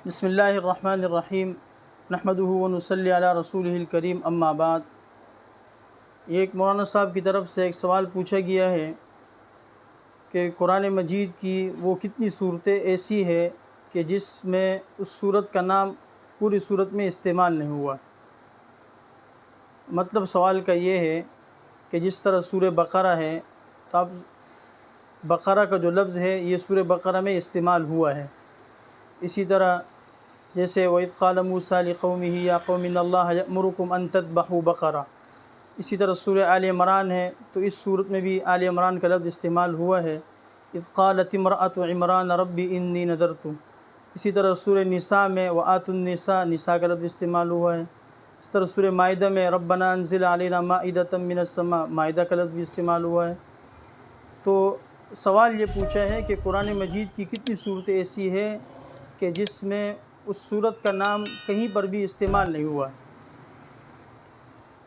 بسم اللہ الرحمن الرحیم نحمدہ ونصلی علی رسولہ الکریم اما بعد۔ یہ ایک مولانا صاحب کی طرف سے ایک سوال پوچھا گیا ہے کہ قرآن مجید کی وہ کتنی صورتیں ایسی ہے کہ جس میں اس صورت کا نام پوری صورت میں استعمال نہیں ہوا۔ مطلب سوال کا یہ ہے کہ جس طرح سورہ بقرہ ہے تو اب بقرہ کا جو لفظ ہے یہ سورہ بقرہ میں استعمال ہوا ہے۔ اسی طرح جیسے وَإِذْ قَالَ مُوسَىٰ لِقَوْمِهِ يَا قَوْمِ إِنَّ اللَّهَ يَأْمُرُكُمْ أَن تَذْبَحُوا بَقَرَةً۔ اسی طرح سورہ آل عمران ہے تو اس صورت میں بھی آل عمران کا لفظ استعمال ہوا ہے، اِذْ قَالَتِ امْرَأَتُ عِمْرَانَ رَبِّ إِنِّي نَذَرْتُ۔ اسی طرح سورہ نساء میں وَآتُوا النِّسَاءَ نساء کا لفظ استعمال ہوا ہے۔ اس طرح سورہ مائدہ میں رَبَّنَا أَنزِلْ عَلَيْنَا مَائِدَةً مِّنَ السَّمَاءِ مائدہ کا لفظ بھی استعمال ہوا ہے۔ تو سوال یہ پوچھا ہے کہ قرآن مجید کی کتنی صورتیں ایسی ہے کہ جس میں اس صورت کا نام کہیں پر بھی استعمال نہیں ہوا۔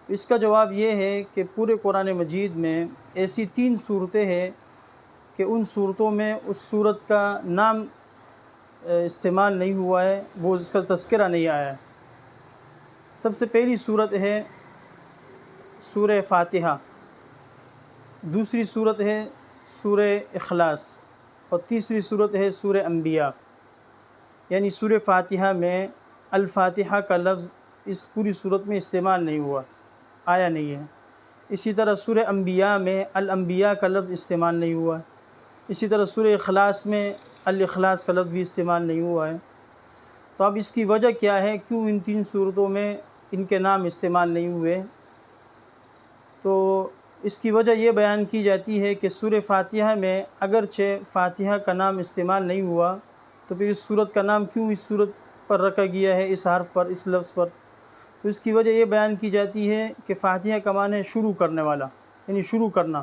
اس کا جواب یہ ہے کہ پورے قرآن مجید میں ایسی 3 صورتیں ہیں کہ ان صورتوں میں اس صورت کا نام استعمال نہیں ہوا ہے، وہ اس کا تذکرہ نہیں آیا ہے۔ سب سے پہلی صورت ہے سورہ فاتحہ، دوسری صورت ہے سورہ اخلاص، اور تیسری صورت ہے سورہ انبیاء۔ یعنی سورہ فاتحہ میں الفاتحہ کا لفظ اس پوری صورت میں استعمال نہیں ہوا، آیا نہیں ہے۔ اسی طرح سورہ انبیاء میں الانبیاء کا لفظ استعمال نہیں ہوا۔ اسی طرح سورہ اخلاص میں الاخلاص کا لفظ بھی استعمال نہیں ہوا ہے۔ تو اب اس کی وجہ کیا ہے، کیوں ان 3 صورتوں میں ان کے نام استعمال نہیں ہوئے؟ تو اس کی وجہ یہ بیان کی جاتی ہے کہ سورہ فاتحہ میں اگرچہ فاتحہ کا نام استعمال نہیں ہوا تو پھر اس صورت کا نام کیوں اس صورت پر رکھا گیا ہے، اس حرف پر، اس لفظ پر؟ تو اس کی وجہ یہ بیان کی جاتی ہے کہ فاتحہ کا معنی ہے شروع کرنے والا، یعنی شروع کرنا۔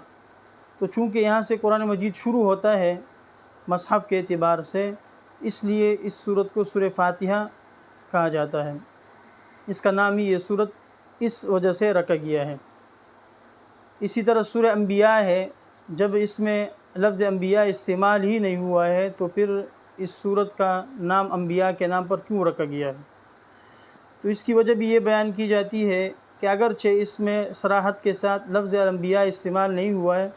تو چونکہ یہاں سے قرآن مجید شروع ہوتا ہے مصحف کے اعتبار سے، اس لیے اس صورت کو سورہ فاتحہ کہا جاتا ہے۔ اس کا نام ہی یہ صورت اس وجہ سے رکھا گیا ہے۔ اسی طرح سورہ انبیاء ہے، جب اس میں لفظ انبیاء استعمال ہی نہیں ہوا ہے تو پھر اس صورت کا نام انبیاء کے نام پر کیوں رکھا گیا ہے؟ تو اس کی وجہ بھی یہ بیان کی جاتی ہے کہ اگرچہ اس میں صراحت کے ساتھ لفظ انبیاء استعمال نہیں ہوا ہے،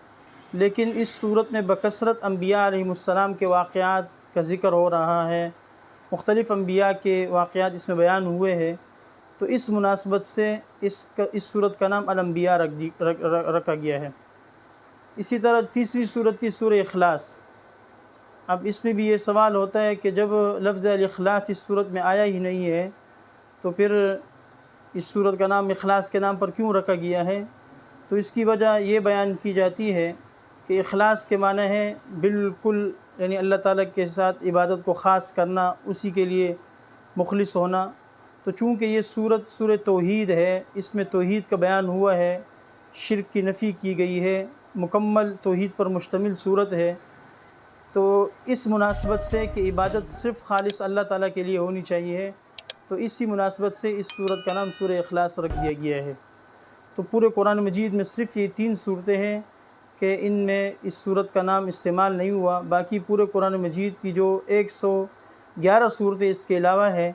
لیکن اس صورت میں بکثرت انبیاء علیہ السلام کے واقعات کا ذکر ہو رہا ہے، مختلف انبیاء کے واقعات اس میں بیان ہوئے ہیں، تو اس مناسبت سے اس صورت کا نام الانبیاء رکھا گیا ہے۔ اسی طرح تیسری صورت تھی سورہ اخلاص۔ اب اس میں بھی یہ سوال ہوتا ہے کہ جب لفظ الاخلاص اس صورت میں آیا ہی نہیں ہے تو پھر اس صورت کا نام اخلاص کے نام پر کیوں رکھا گیا ہے؟ تو اس کی وجہ یہ بیان کی جاتی ہے کہ اخلاص کے معنی ہے بالکل، یعنی اللہ تعالیٰ کے ساتھ عبادت کو خاص کرنا، اسی کے لیے مخلص ہونا۔ تو چونکہ یہ سورہ توحید ہے، اس میں توحید کا بیان ہوا ہے، شرک کی نفی کی گئی ہے، مکمل توحید پر مشتمل صورت ہے، تو اس مناسبت سے کہ عبادت صرف خالص اللہ تعالیٰ کے لیے ہونی چاہیے، تو اسی مناسبت سے اس صورت کا نام سورہ اخلاص رکھ دیا گیا ہے۔ تو پورے قرآن مجید میں صرف یہ 3 صورتیں ہیں کہ ان میں اس صورت کا نام استعمال نہیں ہوا، باقی پورے قرآن مجید کی جو 111 صورتیں اس کے علاوہ ہے،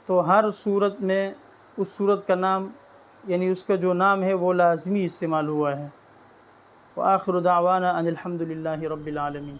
تو ہر صورت میں اس صورت کا نام، یعنی اس کا جو نام ہے وہ لازمی استعمال ہوا ہے۔ وآخر دعوانا ان الحمد للہ رب العالمین۔